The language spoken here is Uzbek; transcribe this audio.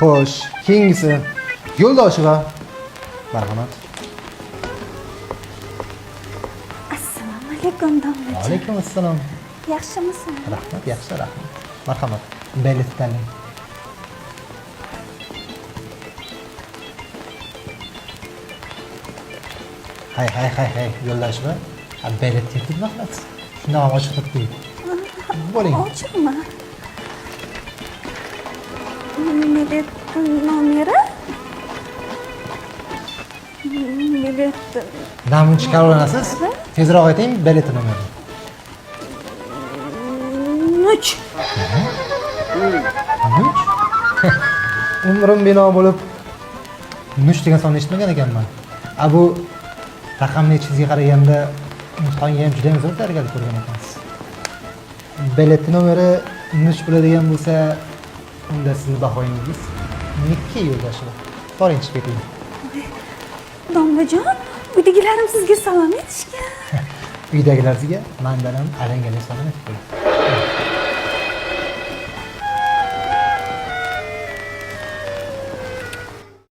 Xo'sh, keyingisi Yo'ldoshiva. Marhamat. Assalomu alaykum domlajon. Alaykum assalom. Yaxshimisiz? Rahmat, yaxshi, rahmat. Marhamat. Bilet tanlang. Hay, Yo'ldoshiva. Bilet yetib qilasiz. Shundan ham ochiq turib qo'ying. Bo'ling. Ochiqmi? Bilet nomeri? Bilet Namun chiqaraverasiz. Tezroq ayting bilet nomerini. 3. Nuch? Umrim bino bo'lib nuch degan sonni eshitmagan ekanman. Bu raqamli chizgiga qaraganda imtihonga ham juda zo'r tayyorgarlik ko'rgan ekansiz. Bilet nomeri nuch bo'ladigan bo'lsa, unda sizni bahoyingiz Nikki Yo'ldoshiva. Boring chiqib keting. Domlajon, uydagilarim sizga salom aytishgan. Uydagilar sizga mandan ham alangali salom aytib qo'ying.